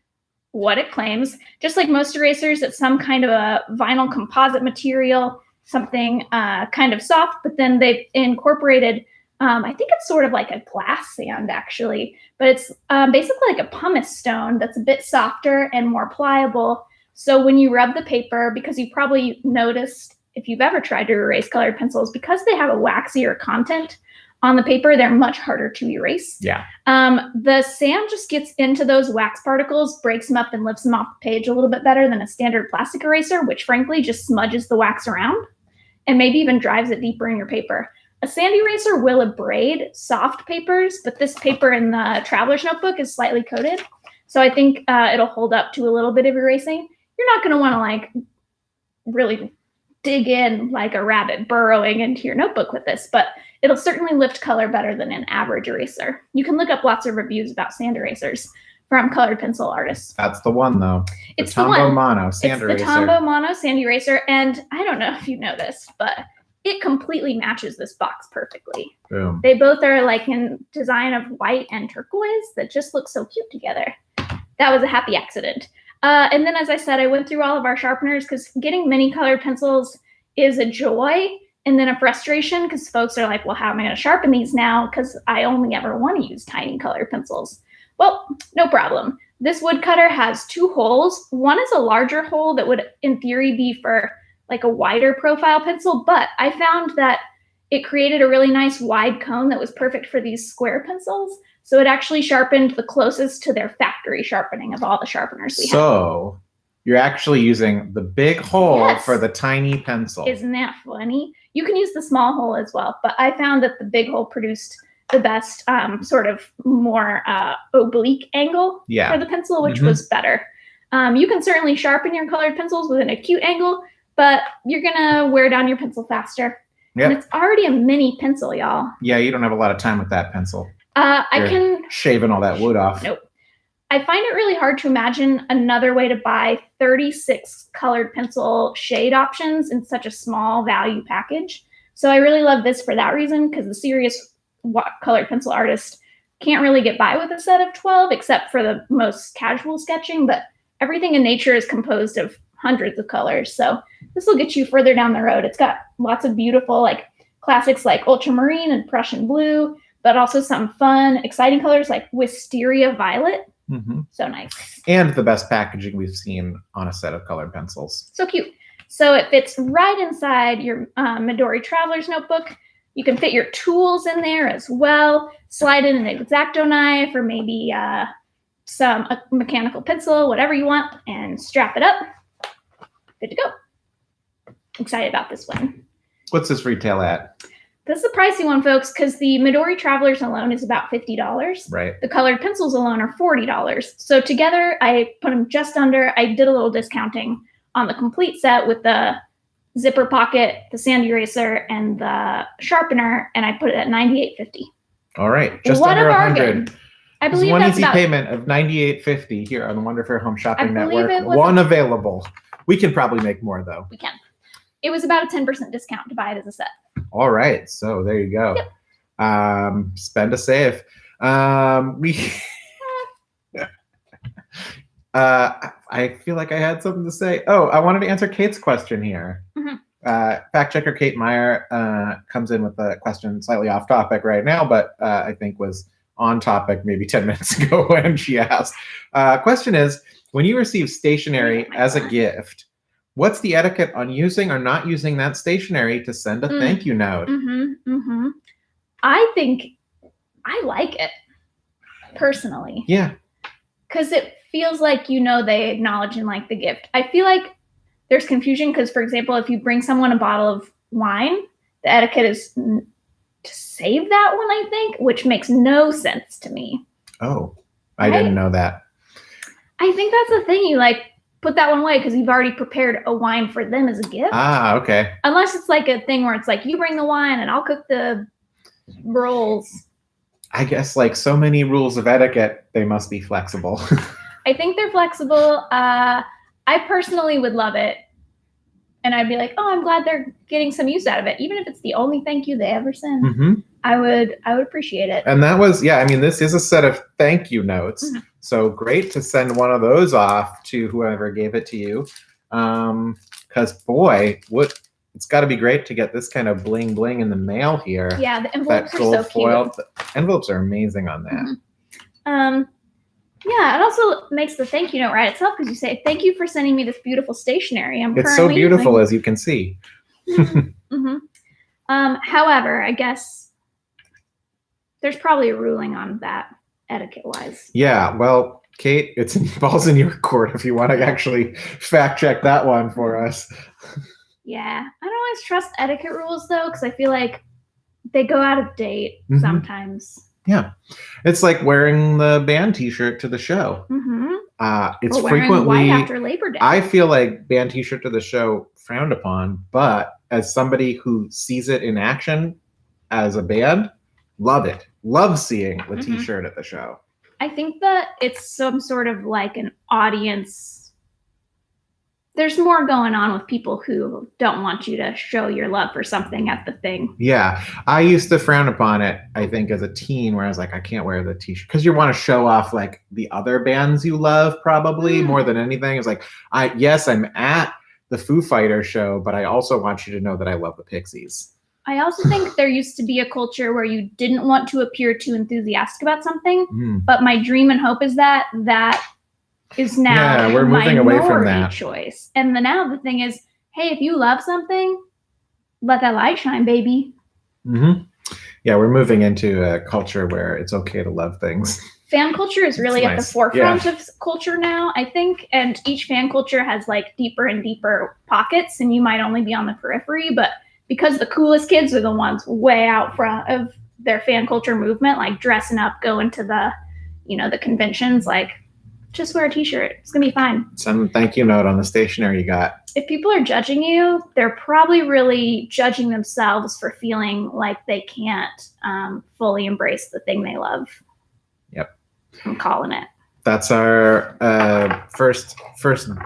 what it claims. Just like most erasers, it's some kind of a vinyl composite material, something kind of soft, but then they've incorporated, I think it's sort of like a glass sand actually, but it's basically like a pumice stone that's a bit softer and more pliable. So when you rub the paper, because you probably noticed if you've ever tried to erase colored pencils, because they have a waxier content on the paper, they're much harder to erase. Yeah. The sand just gets into those wax particles, breaks them up, and lifts them off the page a little bit better than a standard plastic eraser, which frankly just smudges the wax around and maybe even drives it deeper in your paper. A sand eraser will abrade soft papers, but this paper in the Traveler's Notebook is slightly coated. So I think it'll hold up to a little bit of erasing. You're not going to want to like really dig in like a rabbit burrowing into your notebook with this, but it'll certainly lift color better than an average eraser. You can look up lots of reviews about sand erasers from colored pencil artists. That's the one though. It's the Tombow Mono sand eraser. It's the Tombow Mono sand eraser, and I don't know if you know this, but it completely matches this box perfectly. Boom. They both are like in design of white and turquoise that just look so cute together. That was a happy accident. And then, as I said, I went through all of our sharpeners because getting many colored pencils is a joy and then a frustration because folks are like, well, how am I going to sharpen these now? Because I only ever want to use tiny colored pencils. Well, no problem. This woodcutter has two holes. One is a larger hole that would, in theory, be for like a wider profile pencil, but I found that it created a really nice wide cone that was perfect for these square pencils. So it actually sharpened the closest to their factory sharpening of all the sharpeners we have. So You're actually using the big hole Yes. for the tiny pencil. Isn't that funny? You can use the small hole as well, but I found that the big hole produced the best sort of more oblique angle Yeah. for the pencil, which Mhm. was better. You can certainly sharpen your colored pencils with an acute angle, but you're gonna wear down your pencil faster. Yep. And it's already a mini pencil, y'all. Yeah, you don't have a lot of time with that pencil. I You're can shaving all that wood off. Nope. I find it really hard to imagine another way to buy 36 colored pencil shade options in such a small value package. So I really love this for that reason, because the serious colored pencil artist can't really get by with a set of 12 except for the most casual sketching, but everything in nature is composed of hundreds of colors. So this will get you further down the road. It's got lots of beautiful like classics like ultramarine and Prussian blue, but also some fun, exciting colors like wisteria violet. Mm-hmm. So nice. And the best packaging we've seen on a set of colored pencils. So cute. So it fits right inside your Midori Traveler's Notebook. You can fit your tools in there as well. Slide in an X-Acto knife or maybe a mechanical pencil, whatever you want, and strap it up. Good to go. Excited about this one. What's this retail at? This is a pricey one, folks, because the Midori Travelers alone is about $50. Right. The colored pencils alone are $40. So together, I put them just under. I did a little discounting on the complete set with the zipper pocket, the sand eraser, and the sharpener, and I put it at $98.50. All right. Just What under a bargain. $100. I There's believe one that's easy about payment of $98.50 here on the Wonder Fair Home Shopping I believe Network. it was One available. We can probably make more though. we can. It was about a 10% discount to buy it as a set. All right. So there you go. Yep. Spend a save. I feel like I had something to say. Oh, I wanted to answer Kate's question here. Mhm. Fact checker Kate Meyer comes in with a question slightly off topic right now, but I think was on topic maybe 10 minutes ago when she asked. Question is, when you receive stationery as a gift, what's the etiquette on using or not using that stationery to send a thank you note? I think I like it personally. Yeah. Because it feels like, they acknowledge and like the gift. I feel like there's confusion because, for example, if you bring someone a bottle of wine, the etiquette is to save that one, I think, which makes no sense to me. Oh, I didn't know that. I think that's the thing. You put that one away because you've already prepared a wine for them as a gift. Ah, okay. Unless it's like a thing where it's like, you bring the wine and I'll cook the rolls. I guess like so many rules of etiquette, they must be flexible. I think they're flexible. I personally would love it. And I'd be like, oh, I'm glad they're getting some use out of it. Even if it's the only thank you they ever send, Mm-hmm. I would appreciate it. And that was, this is a set of thank you notes. Mm-hmm. So great to send one of those off to whoever gave it to you. Because boy, it's got to be great to get this kind of bling bling in the mail here. Yeah, the envelopes That are so gold foil. cute. The envelopes are amazing on that. Mm-hmm. Yeah, it also makes the thank you note write itself because you say, thank you for sending me this beautiful stationery. It's so beautiful, as you can see. Mm-hmm. However, I guess there's probably a ruling on that etiquette-wise. Yeah, well, Kate, it's balls in your court if you want to actually fact check that one for us. Yeah, I don't always trust etiquette rules though, because I feel like they go out of date sometimes. Yeah, it's like wearing the band T-shirt to the show. It's or wearing frequently white after Labor Day. I feel like band T-shirt to the show frowned upon, but as somebody who sees it in action as a band, love it. Love seeing the T-shirt at the show. I think that it's some sort of like an audience. There's more going on with people who don't want you to show your love for something at the thing. Yeah, I used to frown upon it, I think, as a teen, where I was like, I can't wear the T-shirt. Because you want to show off, like, the other bands you love, probably, more than anything. It's like, I'm at the Foo Fighters show, but I also want you to know that I love the Pixies. I also think there used to be a culture where you didn't want to appear too enthusiastic about something. But my dream and hope is that is now we're moving away from that choice. And now the thing is, hey, if you love something, let that light shine, baby. Yeah, we're moving into a culture where it's okay to love things. fan culture is really It's at the nice. forefront of culture now, I think, and each fan culture has like deeper and deeper pockets, and you might only be on the periphery, but because the coolest kids are the ones way out front of their fan culture movement, like dressing up, going to the, the conventions, like just wear a t-shirt. It's gonna be fine. Send a thank you note on the stationery you got. If people are judging you, they're probably really judging themselves for feeling like they can't fully embrace the thing they love. Yep. I'm calling it. That's our first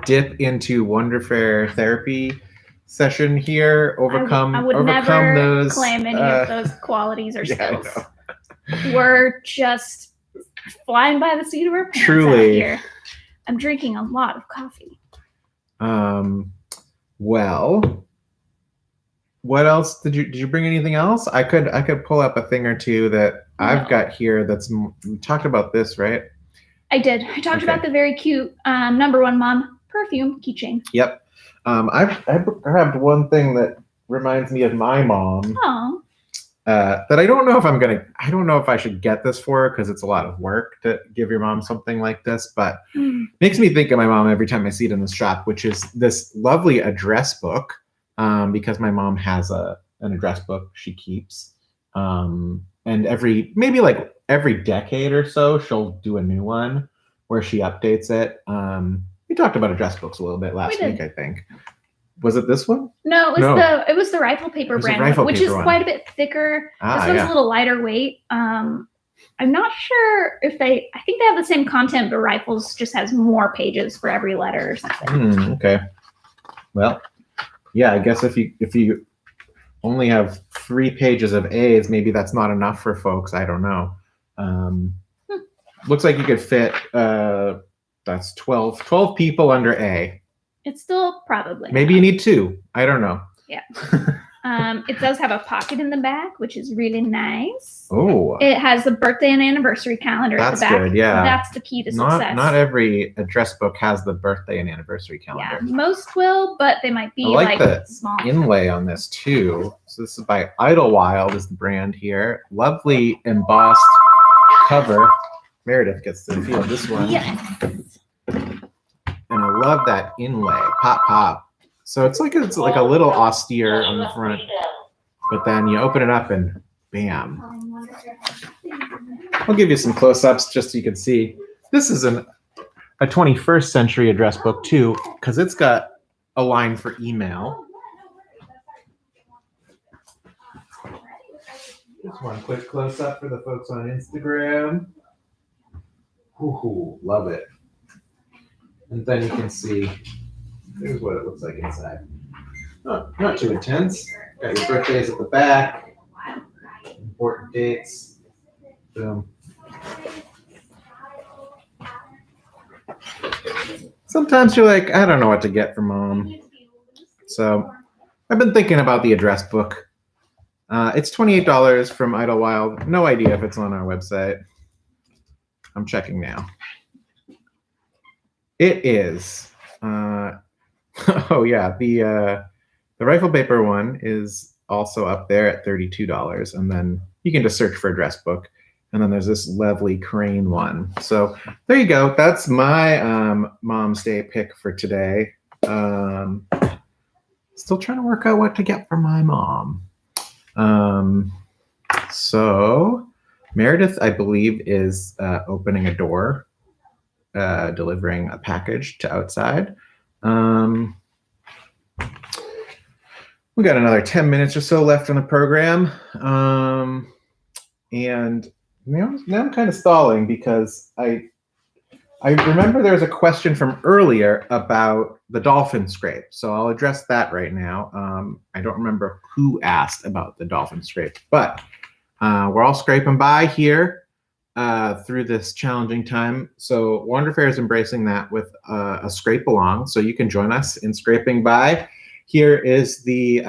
dip into Wonder Fair therapy session here. I would never those, claim any of those qualities or skills. I We're just flying by the seat of our pants Truly. out here. I'm drinking a lot of coffee. Well, what else did you bring? Anything else? I could pull up a thing or two that I've got here. We talked about this, right? I did. I talked about the very cute number one mom perfume keychain. Yep. I grabbed one thing that reminds me of my mom. Oh. That I don't know if I should get this for her because it's a lot of work to give your mom something like this, but makes me think of my mom every time I see it in the shop, which is this lovely address book, because my mom has an address book she keeps, and maybe every decade or so she'll do a new one where she updates it. We talked about address books a little bit last week, I think. Was it this one? No, it was the Rifle Paper brand, which is quite a bit thicker. This one's a little lighter weight. I'm not sure I think they have the same content, but Rifles just has more pages for every letter or something. Okay. Well, yeah, I guess if you only have 3 pages of A's, maybe that's not enough for folks. I don't know. Looks like you could fit that's 12 people under A. It's still probably maybe you need 2. I don't know. Yeah. It does have a pocket in the back, which is really nice. Oh. It has the birthday and anniversary calendar at the back. That's good, yeah. That's the key to success. Not every address book has the birthday and anniversary calendar. Yeah, most will, but they might be I like the small. Inlay on this too. So this is by Idlewild is the brand here. Lovely embossed cover. Meredith gets to feel this one. Yes. And I love that inlay, pop. So it's like a little austere on the front, but then you open it up and bam. I'll give you some close-ups just so you can see. This is a 21st century address book too, because it's got a line for email. Just one quick close-up for the folks on Instagram. Ooh, love it. And then you can see, here's what it looks like inside. Not too intense. Got your birthdays at the back. Important dates. Boom. Sometimes you're like, I don't know what to get for mom. So I've been thinking about the address book. It's $28 from Idlewild. No idea if it's on our website. I'm checking now. It is. Oh yeah, the Rifle Paper one is also up there at $32, and then you can just search for address book, and then there's this lovely Crane one. So there you go. That's my Mom's Day pick for today. Still trying to work out what to get for my mom. So Meredith, I believe, is opening a door. Delivering a package to outside. We got another 10 minutes or so left on the program. And now I'm kind of stalling because I remember there was a question from earlier about the dolphin scrape. So I'll address that right now. I don't remember who asked about the dolphin scrape, but we're all scraping by here. Through this challenging time. So Wander Fair is embracing that with a scrape along. So you can join us in scraping by. Here is the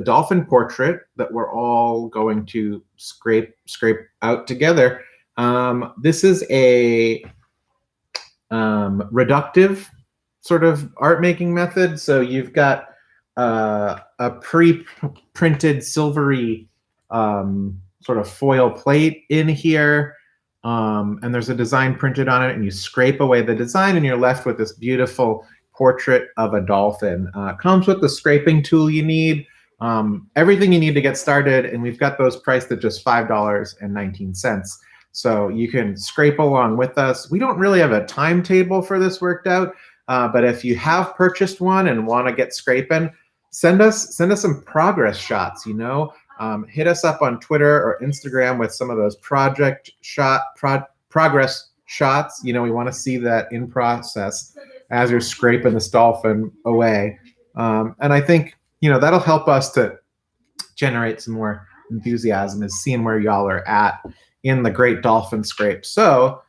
dolphin portrait that we're all going to scrape out together. This is a reductive sort of art making method. So you've got a pre-printed silvery sort of foil plate in here. and there's a design printed on it, and you scrape away the design, and you're left with this beautiful portrait of a dolphin. Comes with the scraping tool you need, everything you need to get started, and we've got those priced at just $5.19. So you can scrape along with us. We don't really have a timetable for this worked out, but if you have purchased one and want to get scraping, send us some progress shots. Hit us up on Twitter or Instagram with some of those progress shots. We want to see that in process as you're scraping this dolphin away. And I think, that'll help us to generate some more enthusiasm, is seeing where y'all are at in the great dolphin scrape. So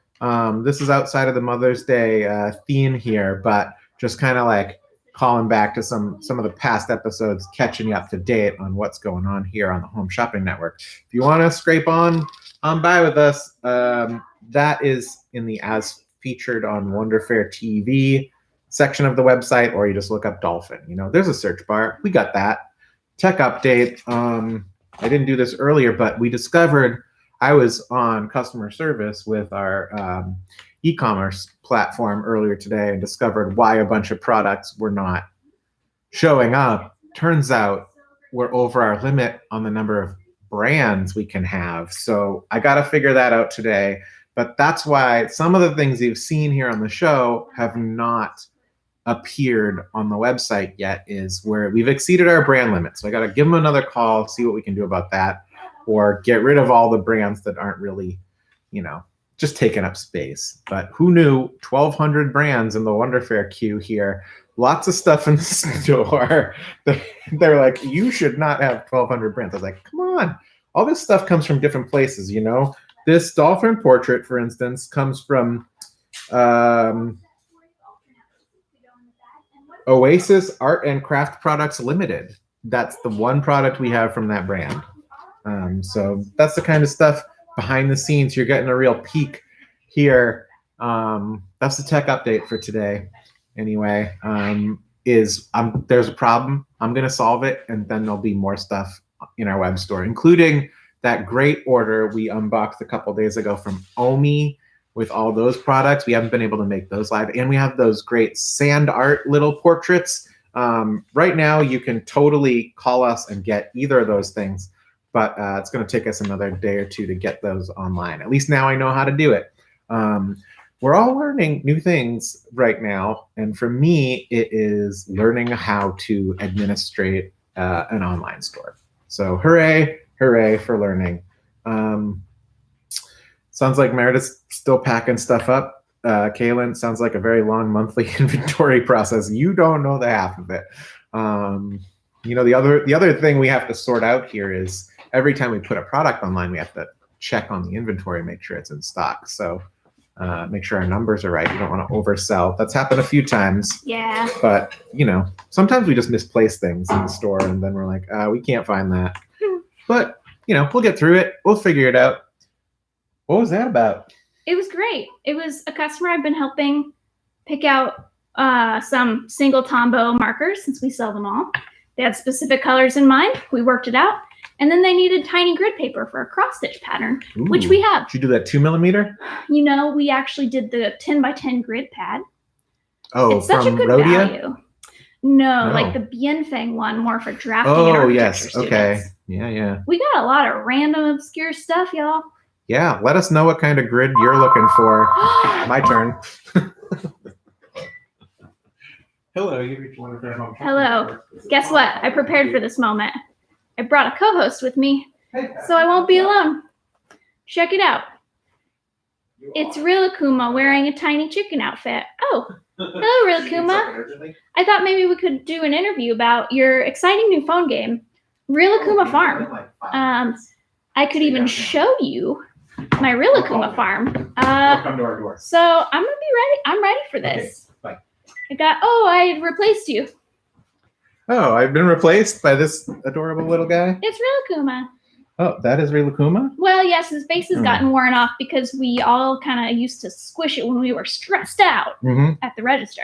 this is outside of the Mother's Day theme here, but just kind of like calling back to some of the past episodes, catching you up to date on what's going on here on the Home Shopping Network. If you want to scrape on by with us, that is in the As Featured on Wonder Fair TV section of the website, or you just look up dolphin. There's a search bar. We got that. Tech update. I didn't do this earlier, but we discovered, I was on customer service with our e-commerce platform earlier today and discovered why a bunch of products were not showing up. Turns out we're over our limit on the number of brands we can have. So I got to figure that out today. But that's why some of the things you've seen here on the show have not appeared on the website yet, is where we've exceeded our brand limit. So I got to give them another call, see what we can do about that, or get rid of all the brands that aren't really, just taking up space. But who knew 1,200 brands in the Wonder Fair queue here? Lots of stuff in the store. They're like, you should not have 1,200 brands. I was like, come on. All this stuff comes from different places, This dolphin portrait, for instance, comes from Oasis Art and Craft Products Limited. That's the one product we have from that brand. So that's the kind of stuff behind the scenes. You're getting a real peek here. That's the tech update for today. Anyway, there's a problem. I'm going to solve it, and then there'll be more stuff in our web store, including that great order we unboxed a couple days ago from Omi with all those products. We haven't been able to make those live. And we have those great sand art little portraits. Right now, you can totally call us and get either of those things. But it's going to take us another day or two to get those online. At least now I know how to do it. We're all learning new things right now. And for me, it is learning how to administrate an online store. So hooray for learning. Sounds like Meredith's still packing stuff up. Kaylin, sounds like a very long monthly inventory process. You don't know the half of it. The other thing we have to sort out here is every time we put a product online, we have to check on the inventory, make sure it's in stock. So make sure our numbers are right. We don't want to oversell. That's happened a few times. Yeah. But, sometimes we just misplace things in the store, and then we're like, we can't find that. But, we'll get through it. We'll figure it out. What was that about? It was great. It was a customer I've been helping pick out some single Tombow markers, since we sell them all. They had specific colors in mind. We worked it out. And then they needed tiny grid paper for a cross-stitch pattern, which we have. Did you do that 2 millimeter? We actually did the 10 by 10 grid pad. Oh, it's such a good Rhodia? Value. No, like the Bienfeng one, more for drafting and Oh, architecture yes. students. Okay. Yeah. We got a lot of random obscure stuff, y'all. Yeah, let us know what kind of grid you're looking for. My turn. Hello, you reached Wonder Fair Home. Hello. Guess what? I prepared for this moment. I brought a co-host with me, so I won't be alone. Check it out. It's Rilakuma wearing a tiny chicken outfit. Oh, hello, Rilakuma. I thought maybe we could do an interview about your exciting new phone game, Rilakuma Farm. I could even show you my Rilakuma farm. Come to our door. So I'm gonna be ready. I'm ready for this. Okay, bye. I replaced you. Oh, I've been replaced by this adorable little guy? It's Rilakuma. Oh, that is Rilakuma? Well, yes, his base has gotten worn off because we all kind of used to squish it when we were stressed out at the register.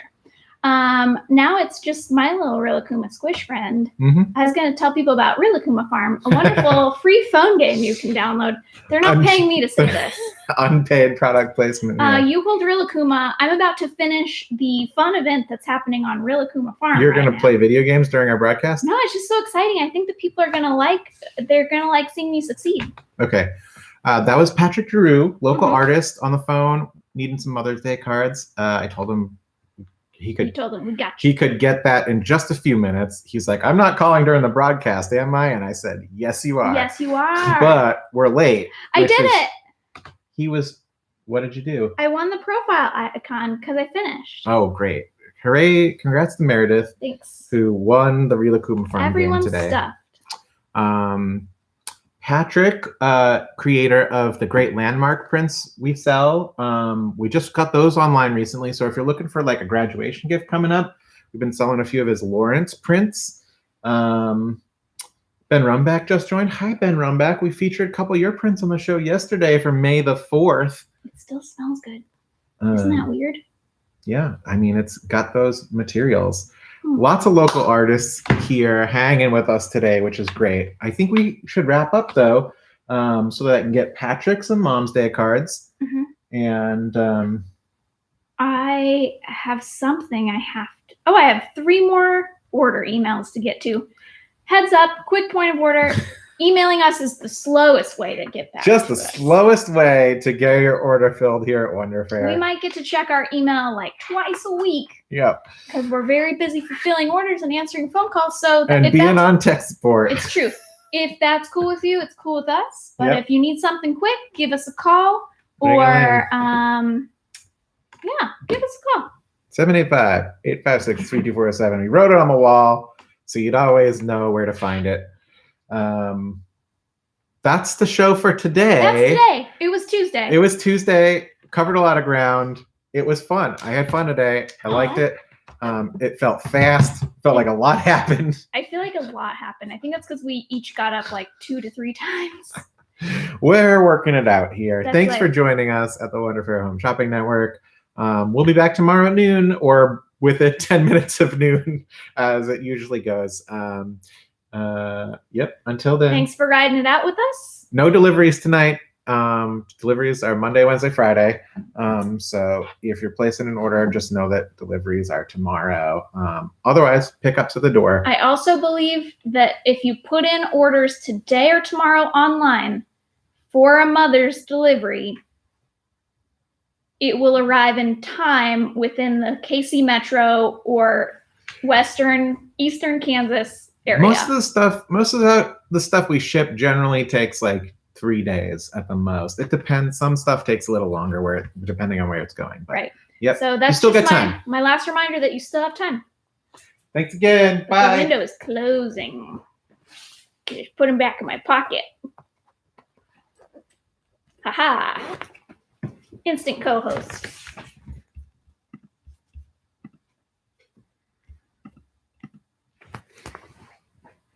Now it's just my little Rilakkuma squish friend. Hmm. I was going to tell people about Rilakkuma Farm, a wonderful free phone game you can download. They're not paying me to say this. Unpaid product placement. You hold Rilakkuma. I'm about to finish the fun event that's happening on Rilakkuma Farm. You're right going to now. play video games during our broadcast? No, it's just so exciting. I think that people are going to like, they're going to like seeing me succeed. Okay. That was Patrick Giroux, local Mhm. artist on the phone, needing some Mother's Day cards. I told him he You could told them we got you. he could get that in just a few minutes. He's like, I'm not calling during the broadcast, am I? And I said, yes, you are. Yes, you are. But we're late. I which did is- it. He was, what did you do? I won the profile icon because I finished. Oh, great. Hooray. Congrats to Meredith, Thanks. who won the Rilakkuma Farm game Everyone's today. stuffed. Patrick, creator of the great landmark prints we sell. We just got those online recently. So if you're looking for like a graduation gift coming up, we've been selling a few of his Lawrence prints. Ben Rumback just joined. Hi, Ben Rumback. We featured a couple of your prints on the show yesterday for May the 4th. It still smells good. Isn't that weird? Yeah, I mean, it's got those materials. Hmm. Lots of local artists here hanging with us today, which is great. I think we should wrap up, though, so that I can get Patrick some Mom's Day cards. Mhm. And I have something I have to. Oh, I have 3 more order emails to get to. Heads up, quick point of order. Emailing us is the slowest way to get back. just to the us. slowest way to get your order filled here at Wonder Fair. We might get to check our email like twice a week Yep. because we're very busy fulfilling orders and answering phone calls. So And if being that's, on tech support. it's true. If that's cool with you, it's cool with us. But Yep. if you need something quick, give us a call Ring a or give us a call. 785-856-3247. We wrote it on the wall, so you'd always know where to find it. That's the show for today. That's today. It was Tuesday. It was Tuesday. Covered a lot of ground. It was fun. I had fun today. I liked it. It felt fast. Felt like a lot happened. I feel like a lot happened. I think that's because we each got up like 2 to 3 times. We're working it out here. That's Thanks right. for joining us at the Wonder Fair Home Shopping Network. We'll be back tomorrow at noon, or with it 10 minutes of noon, as it usually goes. Yep. Until then, Thanks for riding it out with us. no deliveries tonight. Deliveries are Monday, Wednesday, Friday. So if you're placing an order, just know that deliveries are tomorrow. Otherwise, pick up to the door. I also believe that if you put in orders today or tomorrow online for a mother's delivery, it will arrive in time within the KC Metro or Eastern Kansas area. Most of the stuff we ship generally takes like 3 days at the most. It depends. Some stuff takes a little longer, depending on where it's going. But Right. Yep. So that's still just got time. my last reminder that you still have time. Thanks again. But the Bye. window is closing. Just put them back in my pocket. Haha. Instant co-host.